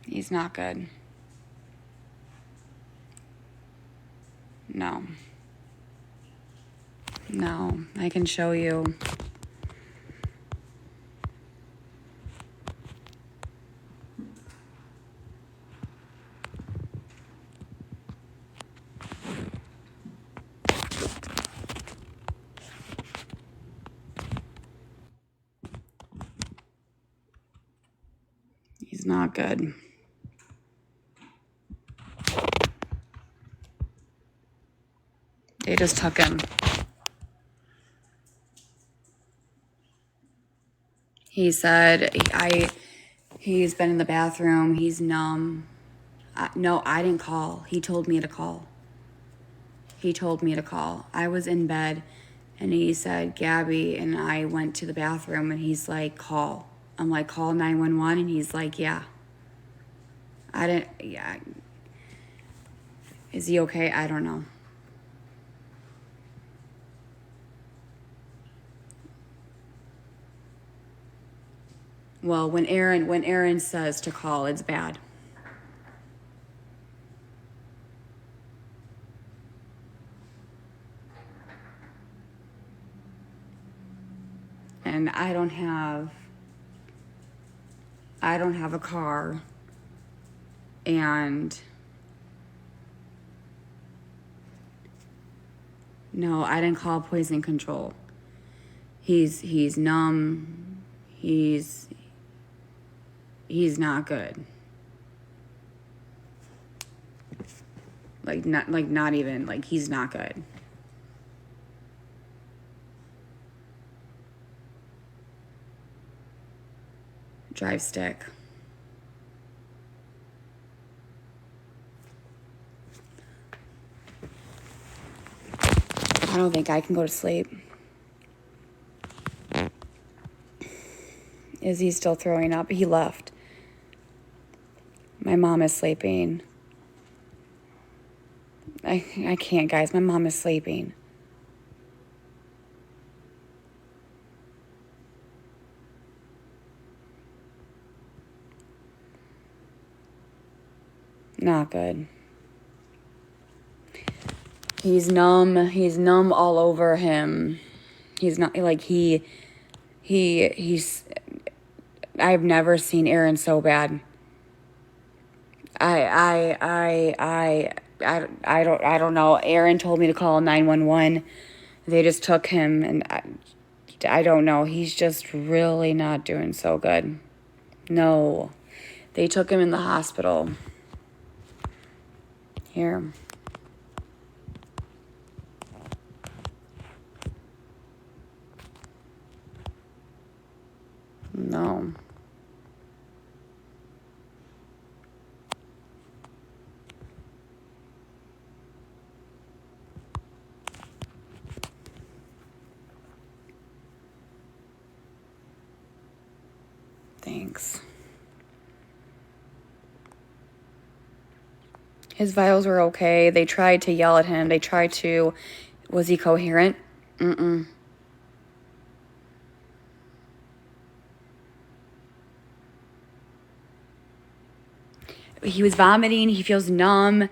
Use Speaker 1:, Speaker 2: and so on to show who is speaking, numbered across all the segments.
Speaker 1: He's not good. No. No, I can show you. He's not good. They just took him. He said, he's been in the bathroom. He's numb. No, I didn't call. He told me to call. I was in bed, and he said, Gabby, and I went to the bathroom, and he's like, call. I'm like, call 911, and he's like, yeah. Yeah. Is he okay? I don't know. Well, when Aaron says to call, it's bad. And I don't have a car, and no, I didn't call poison control. He's numb. He's not good. Not even, like, he's not good. Drive stick. I don't think I can go to sleep. Is he still throwing up? He left. My mom is sleeping. I can't, guys. My mom is sleeping. Not good. He's numb. He's numb all over him. He's not, like, he's, I've never seen Aaron so bad. I don't know. Aaron told me to call 911. They just took him, and I don't know. He's just really not doing so good. No. They took him in the hospital. Here. No. Thanks. His vitals were okay. They tried to yell at him. Was he coherent? Mm-mm. He was vomiting. He feels numb.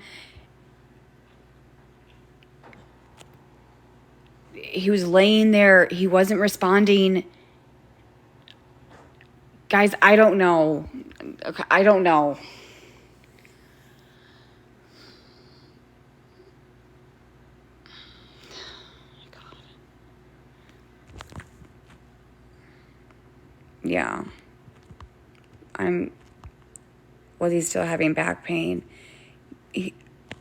Speaker 1: He was laying there. He wasn't responding. Guys, I don't know. I don't know. Yeah. Was he still having back pain?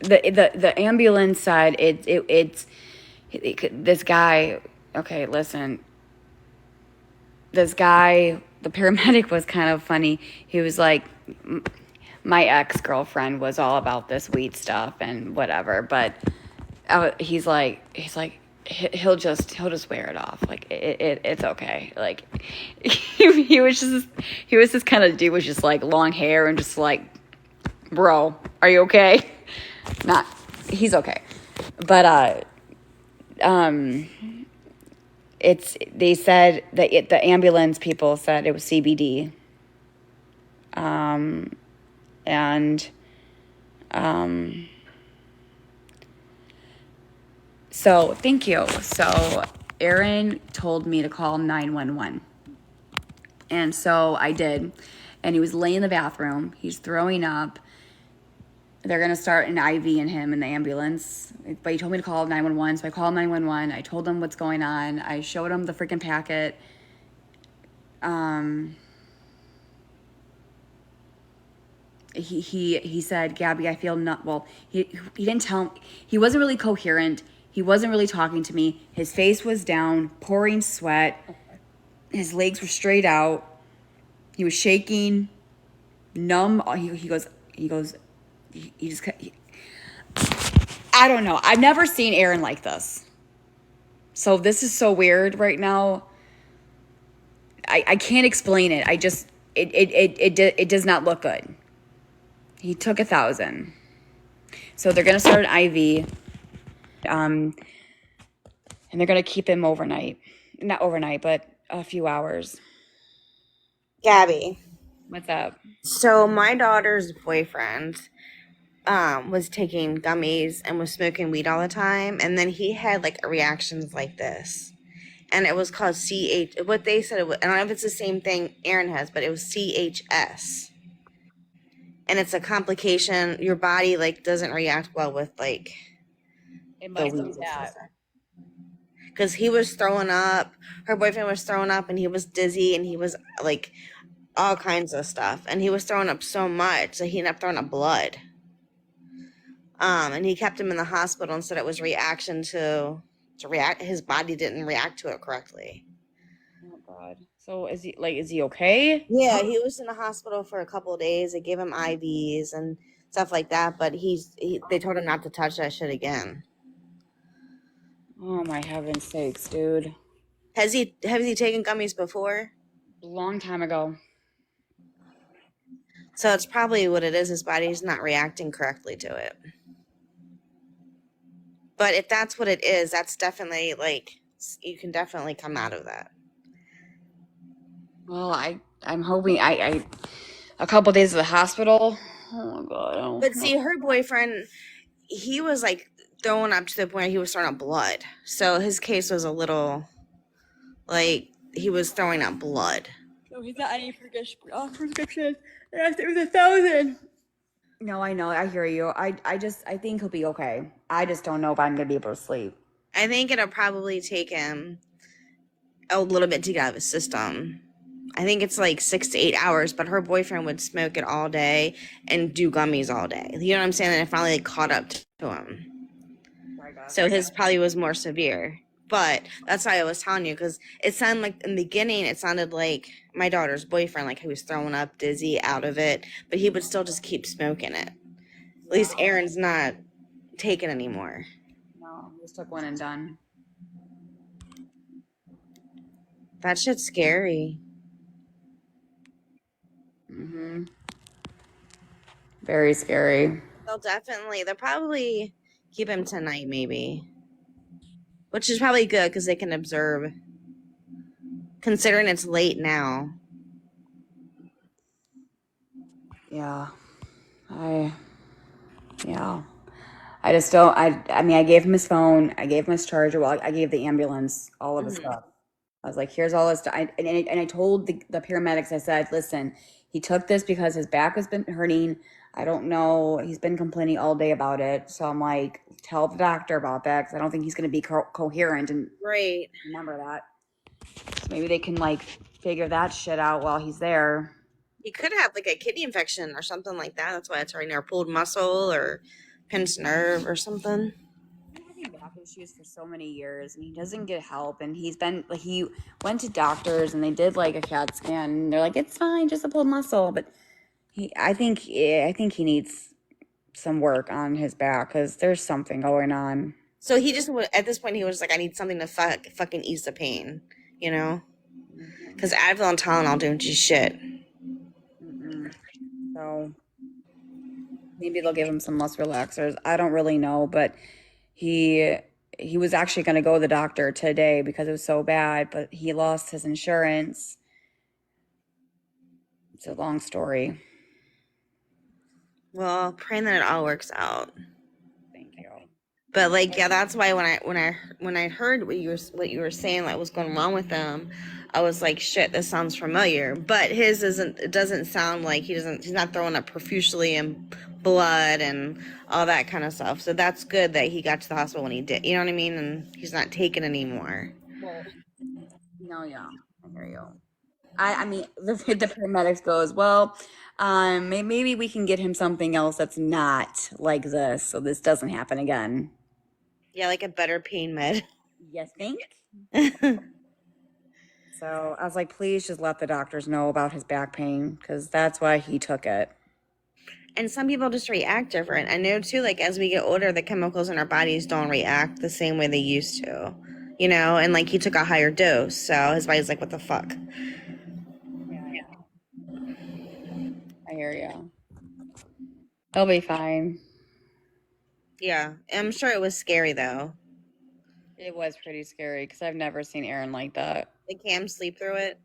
Speaker 1: The ambulance said this guy, okay, listen. This guy, the paramedic, was kind of funny. He was like, my ex-girlfriend was all about this weed stuff and whatever, but he's like he'll just wear it off. Like it's okay. Like he was this kind of dude with just like long hair and just like, bro, are you okay? He's okay. But they said that the ambulance people said it was CBD. And so thank you. So Aaron told me to call 911. And so I did. And he was laying in the bathroom. He's throwing up. They're going to start an IV in him in the ambulance. But he told me to call 911. So I called 911. I told him what's going on. I showed him the freaking packet. He said, Gabby, I feel not well. He didn't tell. He wasn't really coherent. He wasn't really talking to me. His face was down, pouring sweat. His legs were straight out. He was shaking, numb. He goes. He just. I don't know. I've never seen Aaron like this. So this is so weird right now. I can't explain it. I just it does not look good. He took 1,000. So they're gonna start an IV. And they're gonna keep him overnight. Not overnight, but a few hours.
Speaker 2: Gabi.
Speaker 1: What's up?
Speaker 2: So my daughter's boyfriend was taking gummies and was smoking weed all the time, and then he had like reactions like this. And it was called CH. What they said, I don't know if it's the same thing Aaron has, but it was CHS. And it's a complication. Your body like doesn't react well with like
Speaker 1: It
Speaker 2: the
Speaker 1: must be
Speaker 2: weed.
Speaker 1: that.
Speaker 2: Because he was throwing up. Her boyfriend was throwing up, and he was dizzy, and he was like all kinds of stuff. And he was throwing up so much that he ended up throwing up blood. And he kept him in the hospital and said it was reaction to react. His body didn't react to it correctly.
Speaker 1: Oh God. So is he okay?
Speaker 2: Yeah, he was in the hospital for a couple of days. They gave him IVs and stuff like that, but they told him not to touch that shit again.
Speaker 1: Oh my heaven's sakes, dude.
Speaker 2: Has he taken gummies before?
Speaker 1: A long time ago.
Speaker 2: So it's probably what it is. His body's not reacting correctly to it. But if that's what it is, that's definitely like you can definitely come out of that.
Speaker 1: Well, I'm hoping I a couple days at the hospital. Oh my God. Oh,
Speaker 2: But see, her boyfriend, he was like throwing up to the point he was throwing up blood. So his case was a little like he was throwing up blood.
Speaker 1: So he's not any prescription. Yes, it was 1,000. No, I know. I hear you. I think he'll be okay. I just don't know if I'm gonna be able to sleep.
Speaker 2: I think it'll probably take him a little bit to get out of his system. I think it's like 6 to 8 hours, but her boyfriend would smoke it all day and do gummies all day. You know what I'm saying? And it finally caught up to him. So his probably was more severe. But that's why I was telling you, because it sounded like in the beginning, it sounded like my daughter's boyfriend, like he was throwing up, dizzy, out of it, but he would still just keep smoking it. At least Aaron's not taking anymore.
Speaker 1: No, just took one and done.
Speaker 2: That shit's scary.
Speaker 1: Mm-hmm. Very scary.
Speaker 2: They'll probably keep him tonight, maybe. Which is probably good because they can observe. Considering it's late now.
Speaker 1: Yeah. I just don't. I mean, I gave him his phone. I gave him his charger. Well, I gave the ambulance all of his stuff. I was like, here's all this stuff. And I told the paramedics, I said, listen, he took this because his back has been hurting. I don't know. He's been complaining all day about it. So I'm like, tell the doctor about that because I don't think he's going to be coherent. And
Speaker 2: Right.
Speaker 1: remember that. So maybe they can like figure that shit out while he's there.
Speaker 2: He could have like a kidney infection or something like that. That's why it's hurting, or pulled muscle or pinched nerve or something.
Speaker 1: Having back issues for so many years and he doesn't get help, and he's been like, he went to doctors and they did like a CAT scan and they're like, it's fine, just a pulled muscle, but I think he needs some work on his back because there's something going on.
Speaker 2: So he just at this point he was like, I need something to fucking ease the pain, you know, because Advil and Tylenol don't do shit.
Speaker 1: So maybe they'll give him some less relaxers. I don't really know, but he was actually going to go to the doctor today because it was so bad, but he lost his insurance. It's a long story.
Speaker 2: Well, praying that it all works out.
Speaker 1: Thank you.
Speaker 2: But like, yeah, that's why when I heard what you were saying, like what's going wrong with them, I was like, shit, this sounds familiar. But his isn't. It doesn't sound like he's not throwing up profusely and blood and all that kind of stuff. So that's good that he got to the hospital when he did. You know what I mean? And he's not taken anymore.
Speaker 1: Well, no, yeah, I hear you. I mean, the paramedics goes, well, maybe we can get him something else that's not like this, so this doesn't happen again.
Speaker 2: Yeah, like a better pain med.
Speaker 1: You think? So I was like, please just let the doctors know about his back pain because that's why he took it.
Speaker 2: And some people just react different. I know too, like as we get older, the chemicals in our bodies don't react the same way they used to. And like he took a higher dose, so his body's like, what the fuck?
Speaker 1: Yeah, I know. I hear you. He'll be fine.
Speaker 2: Yeah, I'm sure it was scary though.
Speaker 1: It was pretty scary because I've never seen Aaron like that.
Speaker 2: Did Cam sleep through it?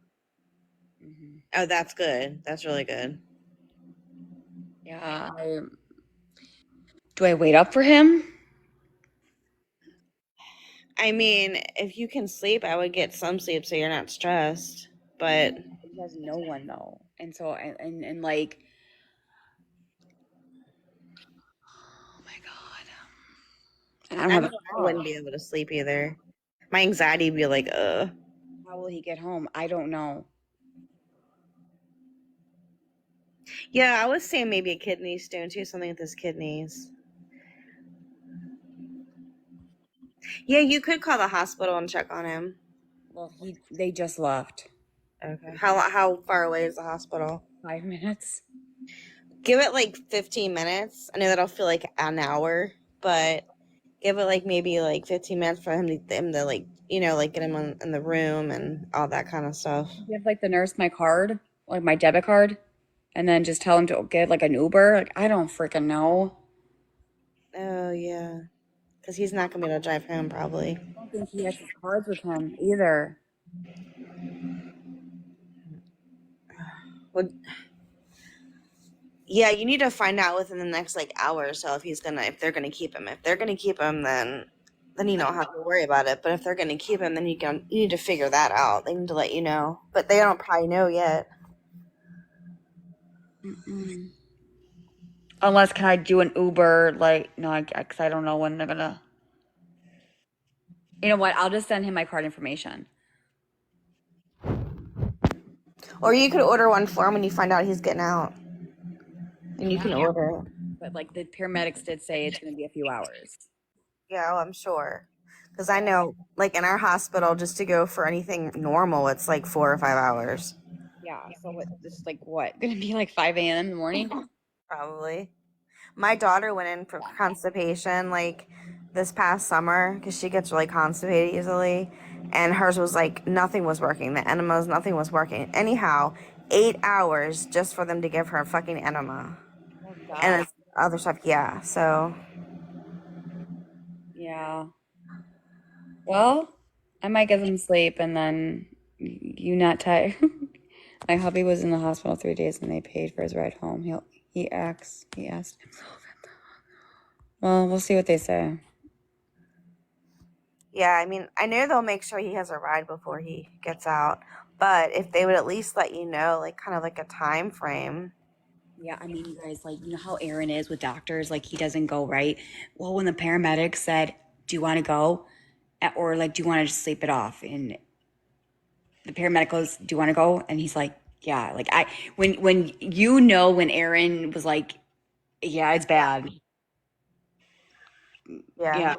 Speaker 1: Hmm.
Speaker 2: Oh, that's good. That's really good.
Speaker 1: Yeah. Do I wait up for him?
Speaker 2: I mean, if you can sleep, I would get some sleep so you're not stressed. But
Speaker 1: He has no one though, and so and like, oh my God, and I don't
Speaker 2: I
Speaker 1: have
Speaker 2: mean,
Speaker 1: a
Speaker 2: I wouldn't
Speaker 1: car.
Speaker 2: be able to sleep either. My anxiety would be like, ugh.
Speaker 1: How will he get home? I don't know.
Speaker 2: Yeah, I was saying maybe a kidney stone too, something with his kidneys. Yeah, you could call the hospital and check on him.
Speaker 1: Well, they just left.
Speaker 2: Okay. How far away is the hospital?
Speaker 1: 5 minutes.
Speaker 2: Give it like 15 minutes. I know that'll feel like an hour, but give it like maybe like 15 minutes for him to like like get him in the room and all that kind of stuff.
Speaker 1: Give like the nurse my card, like my debit card, and then just tell him to get like an Uber. Like I don't freaking know.
Speaker 2: Oh yeah, because he's not gonna be able to drive home probably.
Speaker 1: I don't think he has his cards with him either.
Speaker 2: Well, yeah, you need to find out within the next like hour or so if they're gonna keep him. If they're gonna keep him, then you don't have to worry about it. But if they're gonna keep him, then you need to figure that out. They need to let you know, but they don't probably know yet.
Speaker 1: Mm-mm. Unless can I do an Uber? Like no, because I don't know when they're gonna. You know what? I'll just send him my card information.
Speaker 2: Or you could order one for him when you find out he's getting out, and you
Speaker 1: Yeah,
Speaker 2: can order it.
Speaker 1: but like the paramedics did say it's going to be a few hours.
Speaker 2: Yeah, well, I'm sure. Because I know, like in our hospital, just to go for anything normal, it's like 4 or 5 hours.
Speaker 1: Yeah, so what? This is like what? Going to be like 5 a.m. in the morning?
Speaker 2: Probably. My daughter went in for
Speaker 1: Yeah.
Speaker 2: constipation like this past summer because she gets really constipated easily. And hers was like nothing was working. The enemas, nothing was working. Anyhow, 8 hours just for them to give her a fucking enema.
Speaker 1: Oh
Speaker 2: And
Speaker 1: God.
Speaker 2: it's other stuff, yeah. So,
Speaker 1: Yeah. Well, I might get some sleep and then you not tired. My hubby was in the hospital 3 days and they paid for his ride home. He asked himself. Well, we'll see what they say.
Speaker 2: yeah, I mean, I know they'll make sure he has a ride before he gets out. But if they would at least let you know, like kind of like a time frame.
Speaker 1: Yeah, I mean, you guys, like, you know how Aaron is with doctors? Like, he doesn't go, right? Well, when the paramedics said, do you want to go? Or, like, do you want to just sleep it off? And the paramedic goes, do you want to go? And he's like, yeah. Like, when when Aaron was like, yeah, it's bad.
Speaker 2: Yeah.
Speaker 1: Yeah.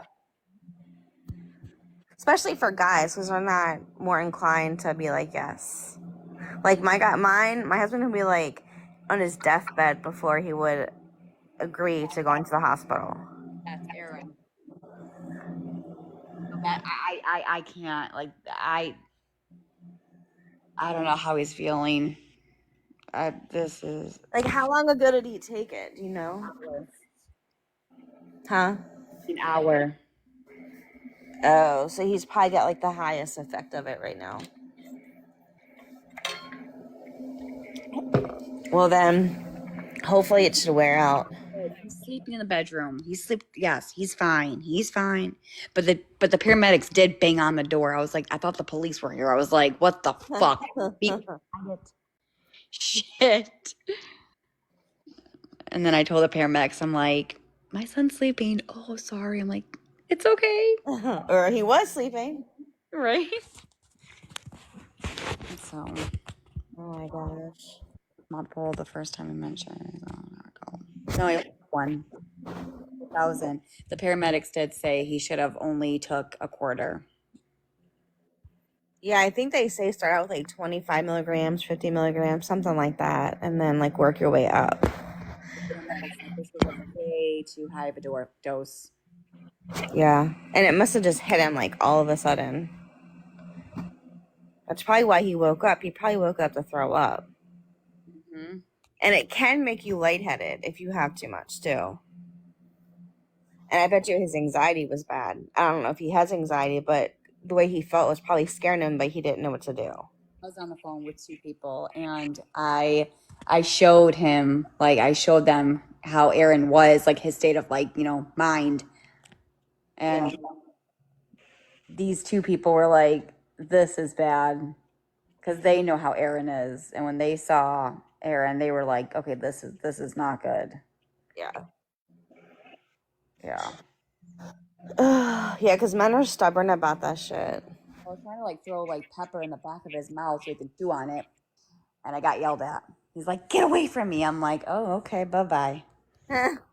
Speaker 2: Especially for guys, because they're not more inclined to be like, yes. Like my husband would be like on his deathbed before he would agree to going to the hospital.
Speaker 1: That's Aaron. That I can't. Like, I don't know how he's feeling. This is
Speaker 2: Like, how long ago did he take it? Do you know? Huh?
Speaker 1: an hour.
Speaker 2: Oh, so he's probably got like the highest effect of it right now. Well, then, hopefully it should wear out.
Speaker 1: sleeping in the bedroom. Yes, he's fine. He's fine. But the paramedics did bang on the door. I was like, I thought the police were here. I was like, what the fuck? Be quiet. Shit. And then I told the paramedics, I'm like, my son's sleeping. Oh, sorry. I'm like, it's okay.
Speaker 2: Or he was sleeping.
Speaker 1: Right? So,
Speaker 2: Oh my gosh.
Speaker 1: not pull the first time I mentioned. No, it was 1,000. The paramedics did say he should have only took a quarter.
Speaker 2: Yeah, I think they say start out with like 25 milligrams, 50 milligrams, something like that, and then like work your way up.
Speaker 1: This was a way too high of a dose.
Speaker 2: Yeah, and it must have just hit him like all of a sudden. That's probably why he woke up. He probably woke up to throw up.
Speaker 1: Mm-hmm.
Speaker 2: And it can make you lightheaded if you have too much too. And I bet you his anxiety was bad. I don't know if he has anxiety, but the way he felt was probably scaring him, but he didn't know what to do.
Speaker 1: I was on the phone with two people, and I showed him, like, I showed them how Aaron was, like, his state of, like, mind. And these two people were like, this is bad, because they know how Aaron is. And when they saw Aaron, they were like, okay, this is not good.
Speaker 2: Yeah.
Speaker 1: Yeah.
Speaker 2: Yeah, because men are stubborn about that shit.
Speaker 1: I was trying to, like, throw, like, pepper in the back of his mouth so he could chew on it, and I got yelled at. He's like, get away from me. I'm like, oh, okay, bye-bye.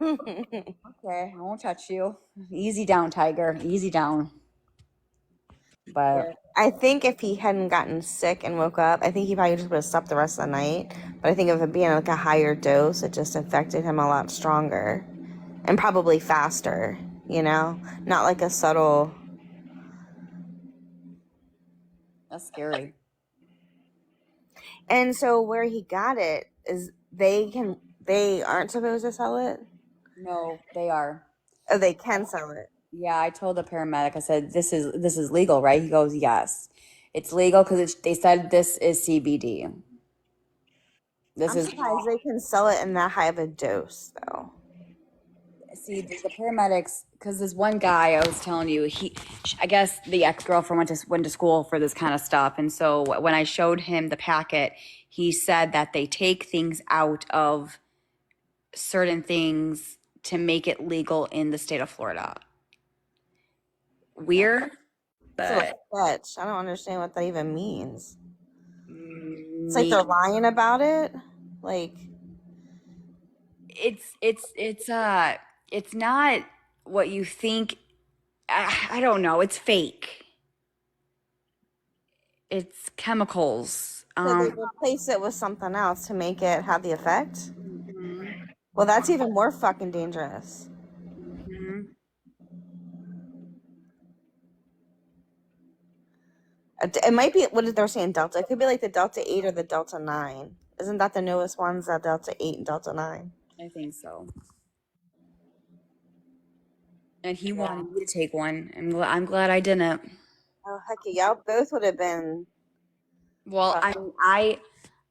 Speaker 1: Okay, I won't touch you. Easy down, Tiger. Easy down. But
Speaker 2: I think if he hadn't gotten sick and woke up, I think he probably just would have slept the rest of the night. But I think of it being like a higher dose, it just affected him a lot stronger and probably faster, Not like a subtle.
Speaker 1: that's scary.
Speaker 2: And so where he got it is they aren't supposed to sell it?
Speaker 1: No, they are.
Speaker 2: Oh, they can sell it.
Speaker 1: Yeah, I told the paramedic. I said, "This is legal, right?" He goes, "Yes, it's legal because they said this is CBD. This
Speaker 2: I'm
Speaker 1: is
Speaker 2: surprised they can sell it in that high of a dose, though.
Speaker 1: see the paramedics because this one guy I was telling you, I guess the ex-girlfriend went to school for this kind of stuff, and so when I showed him the packet, he said that they take things out of certain things to make it legal in the state of Florida. Weird,
Speaker 2: So
Speaker 1: but
Speaker 2: sketch. I don't understand what that even means. It's like
Speaker 1: me,
Speaker 2: they're lying about it. Like,
Speaker 1: it's not what you think. I don't know. It's fake. It's chemicals.
Speaker 2: so they replace it with something else to make it have the effect.
Speaker 1: Mhm,
Speaker 2: Well, that's even more fucking dangerous.
Speaker 1: mhm.
Speaker 2: It might be what they're saying Delta. It could be like the Delta 8 or the Delta 9. Isn't that the newest ones? That Delta 8 and Delta 9.
Speaker 1: I think so. And he wanted me to take one. I'm glad I didn't.
Speaker 2: Oh heck yeah, y'all both would have been.
Speaker 1: Well,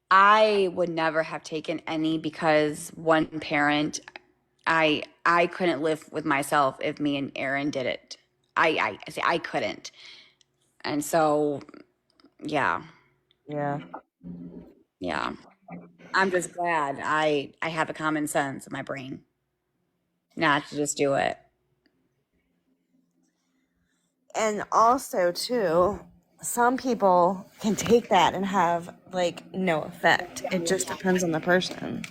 Speaker 1: I would never have taken any because one parent, I couldn't live with myself if me and Aaron did it. I say I couldn't. And so, yeah,
Speaker 2: Yeah.
Speaker 1: yeah. I'm just glad I have a common sense in my brain not to just do it.
Speaker 2: And also too, some people can take that and have like no effect. It just depends on the person.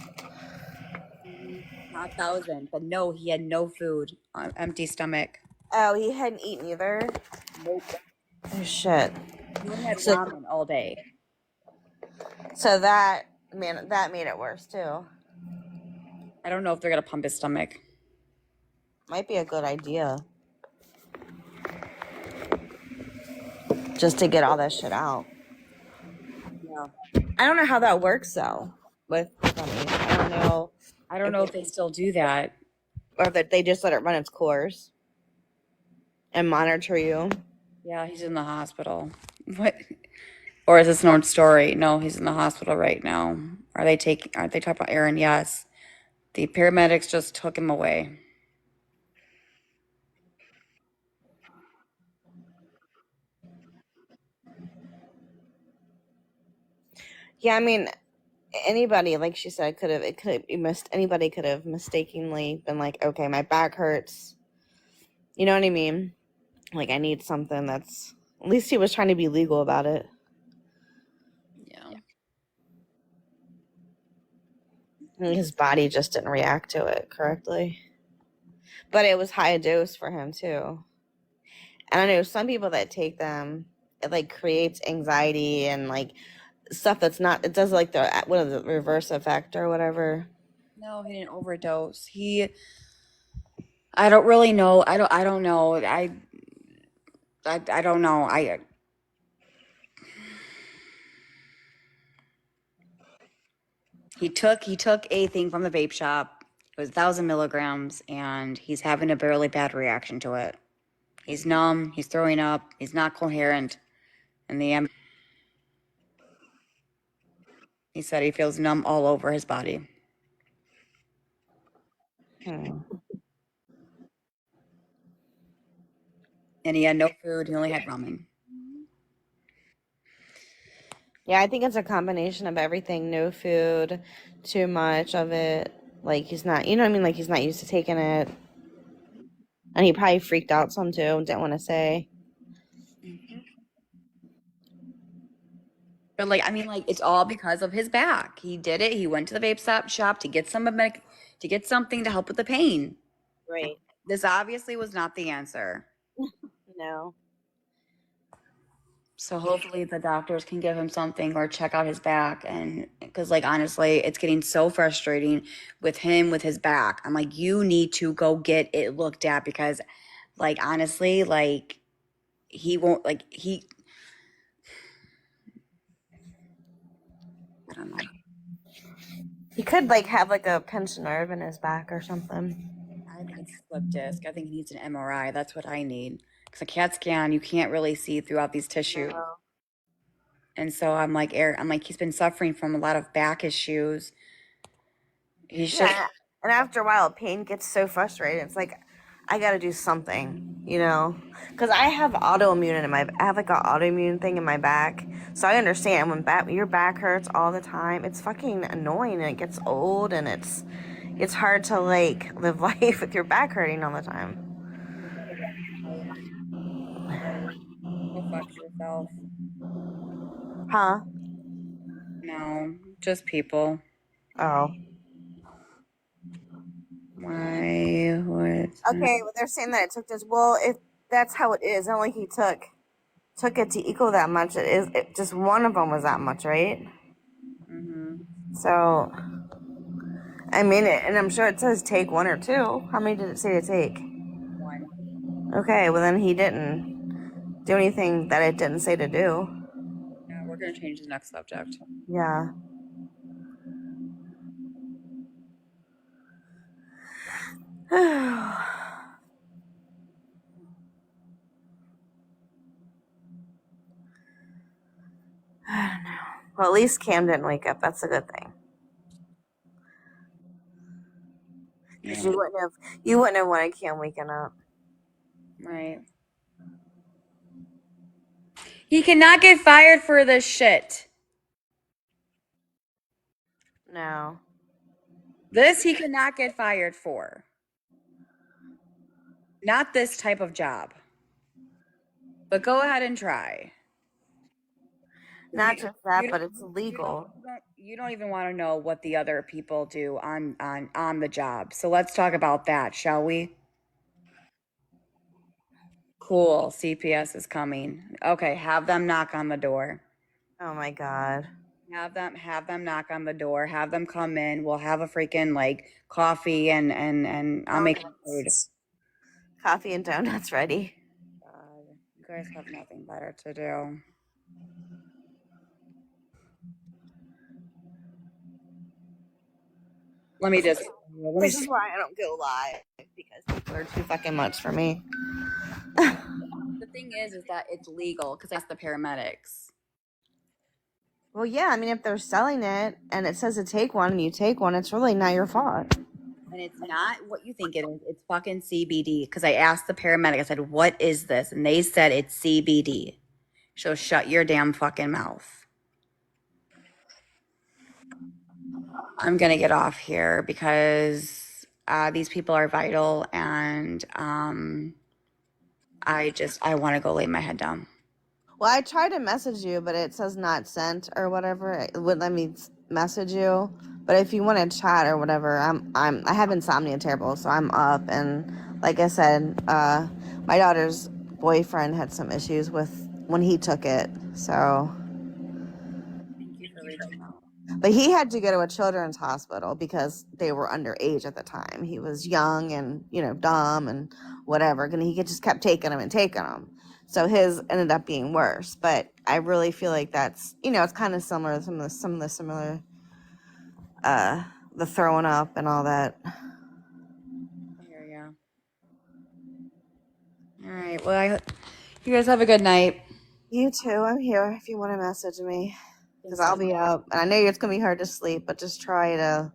Speaker 1: Not 1,000, but no, he had no food, empty stomach.
Speaker 2: Oh, he hadn't eaten either.
Speaker 1: Nope.
Speaker 2: Oh shit.
Speaker 1: He only had
Speaker 2: So,
Speaker 1: ramen all day.
Speaker 2: so that made it worse too.
Speaker 1: I don't know if they're gonna pump his stomach.
Speaker 2: Might be a good idea. Just to get all that shit out.
Speaker 1: Yeah.
Speaker 2: I don't know how that works though. With Gummy. I don't know.
Speaker 1: I don't know if they still do that.
Speaker 2: Or that they just let it run its course and monitor you.
Speaker 1: Yeah, he's in the hospital. What? Or is this an old story? No, he's in the hospital right now. Are they talking about Aaron? Yes. The paramedics just took him away.
Speaker 2: Yeah, I mean, anybody, like she said, anybody could have mistakenly been like, okay, my back hurts. You know what I mean? Like, I need something that's, at least he was trying to be legal about it.
Speaker 1: Yeah.
Speaker 2: And his body just didn't react to it correctly. But it was high dose for him, too. And I know some people that take them, it like creates anxiety and like stuff that's not, it does like what is it, reverse effect or whatever.
Speaker 1: No, he didn't overdose. I don't really know. I don't know. I don't know. He took a thing from the vape shop. It was 1,000 milligrams, and he's having a barely bad reaction to it. He's numb. He's throwing up. He's not coherent. And he said he feels numb all over his body.
Speaker 2: Hmm.
Speaker 1: And he had no food. He only had ramen.
Speaker 2: Yeah, I think it's a combination of everything. No food, too much of it. Like he's not, you know what I mean? Like he's not used to taking it. And he probably freaked out some too and didn't want to say.
Speaker 1: But like, I mean, like it's all because of his back. He did it. He went to the shop to get to get something to help with the pain.
Speaker 2: Right.
Speaker 1: This obviously was not the answer.
Speaker 2: No.
Speaker 1: So hopefully the doctors can give him something or check out his back. And because like honestly, it's getting so frustrating with him with his back. I'm like, you need to go get it looked at because like honestly, like he won't like I don't know.
Speaker 2: He could like have like a pinched nerve in his back or something.
Speaker 1: I think it's slip disc. I think he needs an MRI. That's what I need. Because a CAT scan, you can't really see throughout these tissues.
Speaker 2: No.
Speaker 1: And so I'm like, he's been suffering from a lot of back issues. He's just,
Speaker 2: Yeah. And after a while, pain gets so frustrating. It's like, I got to do something, you know? Because I have I have like an autoimmune thing in my back. So I understand when your back hurts all the time, it's fucking annoying and it gets old and it's hard to like live life with your back hurting all the time.
Speaker 1: go fuck yourself.
Speaker 2: Huh?
Speaker 1: No, just people.
Speaker 2: Oh.
Speaker 1: Why would
Speaker 2: Okay, well they're saying that it took this. Well, if that's how it is, only he took it to equal that much. Just one of them was that much, right?
Speaker 1: mm-hmm.
Speaker 2: So I mean it, and I'm sure it says take one or two. How many did it say to take?
Speaker 1: One?
Speaker 2: Okay, well then he didn't do anything that it didn't say to do.
Speaker 1: Yeah, we're gonna change the next subject.
Speaker 2: Yeah. I don't know. Well, at least Cam didn't wake up. That's a good thing. Because
Speaker 1: Yeah,
Speaker 2: you wouldn't have wanted Cam waking up.
Speaker 1: right. He cannot get fired for this shit.
Speaker 2: No.
Speaker 1: This he cannot get fired for. Not this type of job. But go ahead and try.
Speaker 2: Not
Speaker 1: You,
Speaker 2: just that,
Speaker 1: you
Speaker 2: but
Speaker 1: don't
Speaker 2: it's illegal.
Speaker 1: you don't even want to know what the other people do on the job. So let's talk about that, shall we? Cool. CPS is coming. Okay, have them knock on the door.
Speaker 2: Oh my god.
Speaker 1: Have them knock on the door. Have them come in. We'll have a freaking like coffee and I'll make food.
Speaker 2: Donuts. Coffee and donuts ready.
Speaker 1: You guys have nothing better to do. Let me just let me
Speaker 2: This is why I don't go live because people are too fucking much for me.
Speaker 1: The thing is that it's legal because I asked the paramedics.
Speaker 2: Well, yeah, I mean, if they're selling it and it says to take one and you take one, it's really not your fault.
Speaker 1: And it's not what you think it is. It's fucking CBD. Because I asked the paramedic, I said, what is this? And they said it's CBD. So shut your damn fucking mouth. I'm going to get off here because these people are vital and I want to go lay my head down.
Speaker 2: Well, I tried to message you, but it says not sent or whatever. It wouldn't let me message you. But if you want to chat or whatever, I have insomnia terrible, so I'm up. And like I said, my daughter's boyfriend had some issues with when he took it. So,
Speaker 1: Thank you for reaching out.
Speaker 2: but he had to go to a children's hospital because they were underage at the time. He was young and dumb and whatever, and he just kept taking them and taking them. So his ended up being worse. But I really feel like that's it's kind of similar. Some of the similar, the throwing up and all that.
Speaker 1: I hear ya. All right. Well, you guys have a good night.
Speaker 2: You too. I'm here if you want to message me because
Speaker 1: Thank
Speaker 2: I'll
Speaker 1: you.
Speaker 2: be up. And I know it's gonna be hard to sleep, but just try to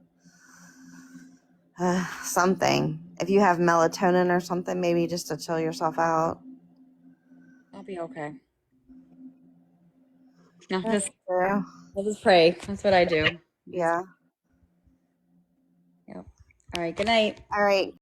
Speaker 2: something. If you have melatonin or something, maybe just to chill yourself out.
Speaker 1: I'll be okay. No,
Speaker 2: That's true.
Speaker 1: I'll just pray. That's what I do.
Speaker 2: Yeah.
Speaker 1: Yep. All right. Good night.
Speaker 2: All right.